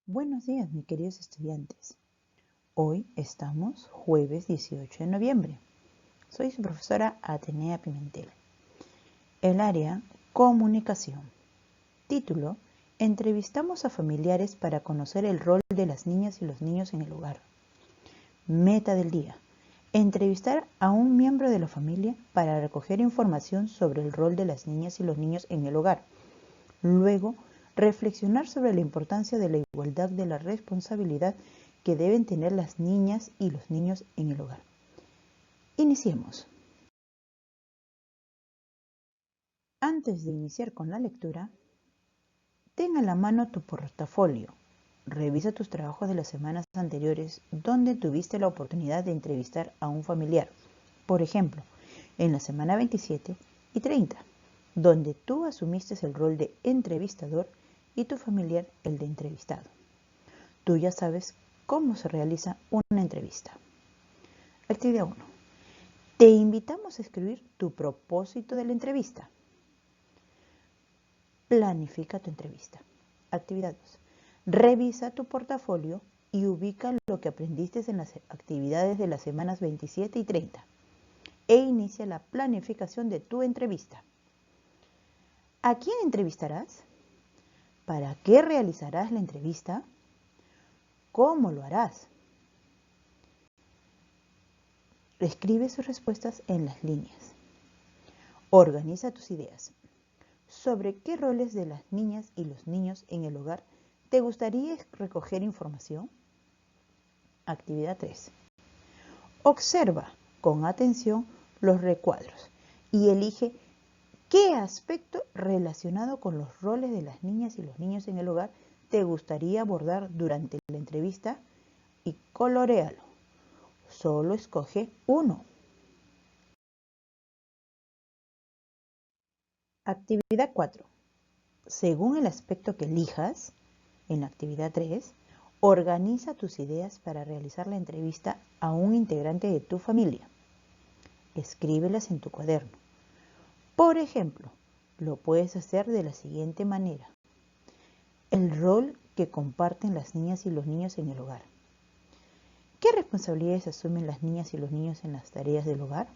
Buenos días, mis queridos estudiantes. Hoy estamos jueves 18 de noviembre. Soy su profesora Atenea Pimentel. El área Comunicación. Título: Entrevistamos a familiares para conocer el rol de las niñas y los niños en el hogar. Meta del día: entrevistar a un miembro de la familia para recoger información sobre el rol de las niñas y los niños en el hogar. Luego, reflexionar sobre la importancia de la igualdad de la responsabilidad que deben tener las niñas y los niños en el hogar. Iniciemos. Antes de iniciar con la lectura, ten a la mano tu portafolio. Revisa tus trabajos de las semanas anteriores donde tuviste la oportunidad de entrevistar a un familiar. Por ejemplo, en la semana 27 y 30, donde tú asumiste el rol de entrevistador y tu familiar el de entrevistado. Tú ya sabes cómo se realiza una entrevista. Actividad 1. Te invitamos a escribir tu propósito de la entrevista. Planifica tu entrevista. Actividad 2. Revisa tu portafolio y ubica lo que aprendiste en las actividades de las semanas 27 y 30 e inicia la planificación de tu entrevista. ¿A quién entrevistarás? ¿Para qué realizarás la entrevista? ¿Cómo lo harás? Escribe sus respuestas en las líneas. Organiza tus ideas. ¿Sobre qué roles de las niñas y los niños en el hogar te gustaría recoger información? Actividad 3. Observa con atención los recuadros y elige qué aspecto relacionado con los roles de las niñas y los niños en el hogar te gustaría abordar durante la entrevista y coloréalo. Solo escoge uno. Actividad 4. Según el aspecto que elijas, en la actividad 3, organiza tus ideas para realizar la entrevista a un integrante de tu familia. Escríbelas en tu cuaderno. Por ejemplo, lo puedes hacer de la siguiente manera. El rol que comparten las niñas y los niños en el hogar. ¿Qué responsabilidades asumen las niñas y los niños en las tareas del hogar?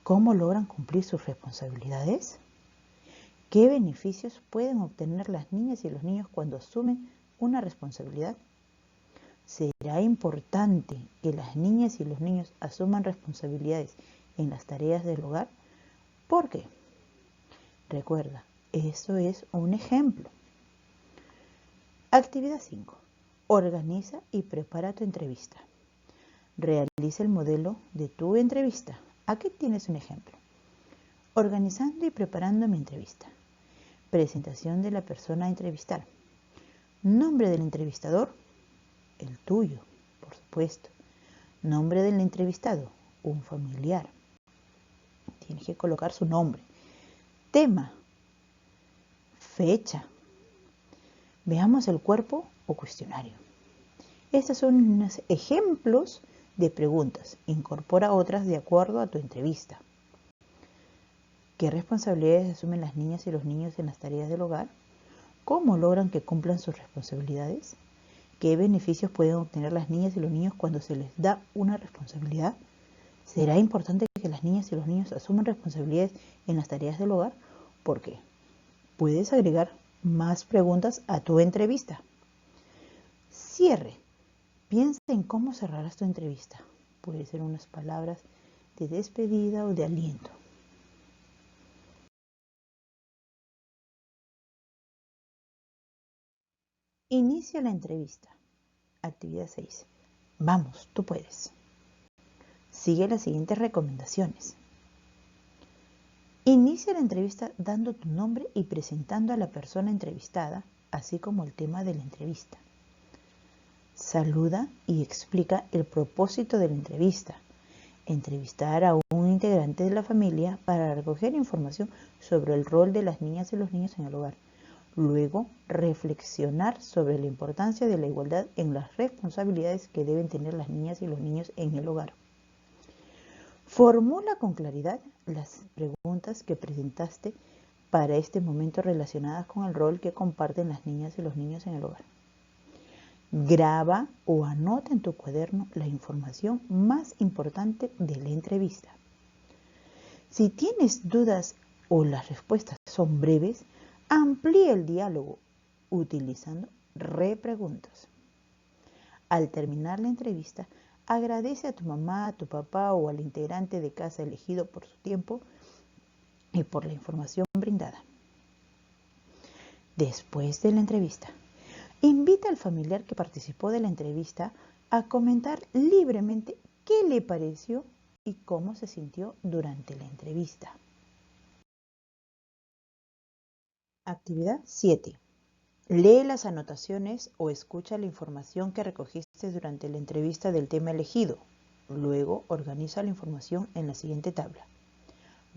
¿Cómo logran cumplir sus responsabilidades? ¿Qué beneficios pueden obtener las niñas y los niños cuando asumen una responsabilidad? Será importante que las niñas y los niños asuman responsabilidades en las tareas del hogar. ¿Por qué? Recuerda, eso es un ejemplo. Actividad 5. Organiza y prepara tu entrevista. Realiza el modelo de tu entrevista. Aquí tienes un ejemplo. Organizando y preparando mi entrevista. Presentación de la persona a entrevistar. Nombre del entrevistador, el tuyo, por supuesto. Nombre del entrevistado, un familiar. Tienes que colocar su nombre. Tema, fecha. Veamos el cuerpo o cuestionario. Estos son unos ejemplos de preguntas. Incorpora otras de acuerdo a tu entrevista. ¿Qué responsabilidades asumen las niñas y los niños en las tareas del hogar? ¿Cómo logran que cumplan sus responsabilidades? ¿Qué beneficios pueden obtener las niñas y los niños cuando se les da una responsabilidad? ¿Será importante que las niñas y los niños asuman responsabilidades en las tareas del hogar? ¿Por qué? Puedes agregar más preguntas a tu entrevista. Cierre. Piensa en cómo cerrarás tu entrevista. Puede ser unas palabras de despedida o de aliento. Inicia la entrevista. Actividad 6. Vamos, tú puedes. Sigue las siguientes recomendaciones. Inicia la entrevista dando tu nombre y presentando a la persona entrevistada, así como el tema de la entrevista. Saluda y explica el propósito de la entrevista. Entrevistar a un integrante de la familia para recoger información sobre el rol de las niñas y los niños en el hogar. Luego, reflexionar sobre la importancia de la igualdad en las responsabilidades que deben tener las niñas y los niños en el hogar. Formula con claridad las preguntas que presentaste para este momento relacionadas con el rol que comparten las niñas y los niños en el hogar. Graba o anota en tu cuaderno la información más importante de la entrevista. Si tienes dudas o las respuestas son breves, amplía el diálogo utilizando repreguntas. Al terminar la entrevista, agradece a tu mamá, a tu papá o al integrante de casa elegido por su tiempo y por la información brindada. Después de la entrevista, invita al familiar que participó de la entrevista a comentar libremente qué le pareció y cómo se sintió durante la entrevista. Actividad 7. Lee las anotaciones o escucha la información que recogiste durante la entrevista del tema elegido. Luego organiza la información en la siguiente tabla.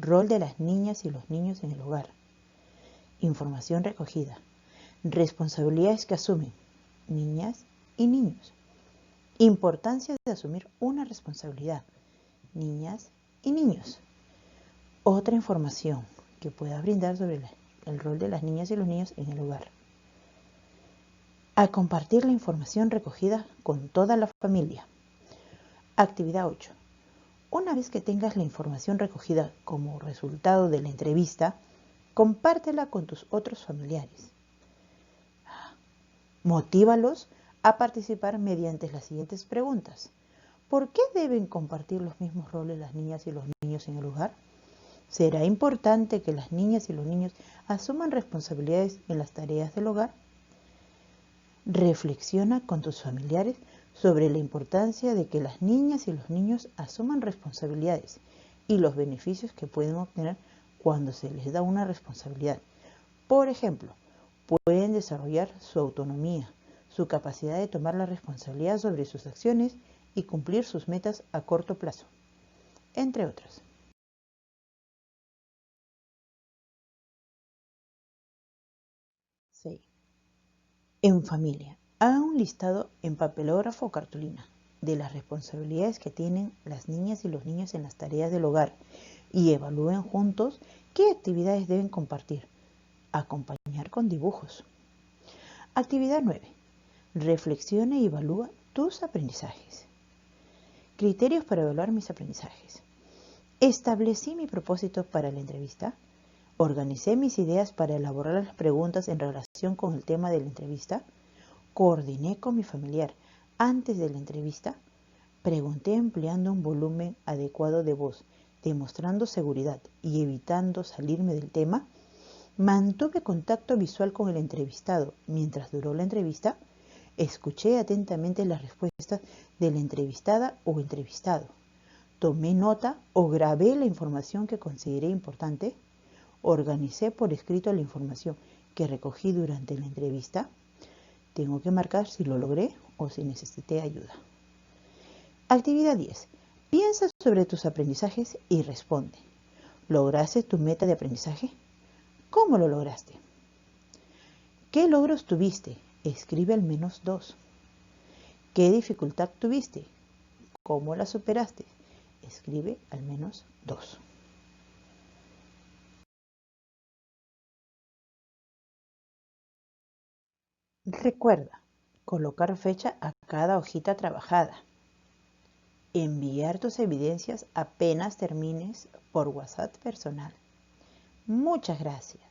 Rol de las niñas y los niños en el hogar. Información recogida. Responsabilidades que asumen niñas y niños. Importancia de asumir una responsabilidad. Niñas y niños. Otra información que pueda brindar sobre el rol de las niñas y los niños en el hogar. A compartir la información recogida con toda la familia. Actividad 8. Una vez que tengas la información recogida como resultado de la entrevista, compártela con tus otros familiares. Motívalos a participar mediante las siguientes preguntas. ¿Por qué deben compartir los mismos roles las niñas y los niños en el hogar? ¿Será importante que las niñas y los niños asuman responsabilidades en las tareas del hogar? Reflexiona con tus familiares sobre la importancia de que las niñas y los niños asuman responsabilidades y los beneficios que pueden obtener cuando se les da una responsabilidad. Por ejemplo, pueden desarrollar su autonomía, su capacidad de tomar la responsabilidad sobre sus acciones y cumplir sus metas a corto plazo, entre otras. Sí. En familia, haga un listado en papelógrafo o cartulina de las responsabilidades que tienen las niñas y los niños en las tareas del hogar y evalúen juntos qué actividades deben compartir. Acompañar con dibujos. Actividad 9. Reflexiona y evalúa tus aprendizajes. Criterios para evaluar mis aprendizajes. Establecí mi propósito para la entrevista. Organicé mis ideas para elaborar las preguntas en relación con el tema de la entrevista. Coordiné con mi familiar antes de la entrevista. Pregunté empleando un volumen adecuado de voz, demostrando seguridad y evitando salirme del tema. Mantuve contacto visual con el entrevistado mientras duró la entrevista. Escuché atentamente las respuestas de la entrevistada o entrevistado. Tomé nota o grabé la información que consideré importante. Organicé por escrito la información que recogí durante la entrevista. Tengo que marcar si lo logré o si necesité ayuda. Actividad 10. Piensa sobre tus aprendizajes y responde. ¿Lograste tu meta de aprendizaje? ¿Cómo lo lograste? ¿Qué logros tuviste? Escribe al menos 2. ¿Qué dificultad tuviste? ¿Cómo la superaste? Escribe al menos 2. Recuerda, colocar fecha a cada hojita trabajada. Enviar tus evidencias apenas termines por WhatsApp personal. Muchas gracias.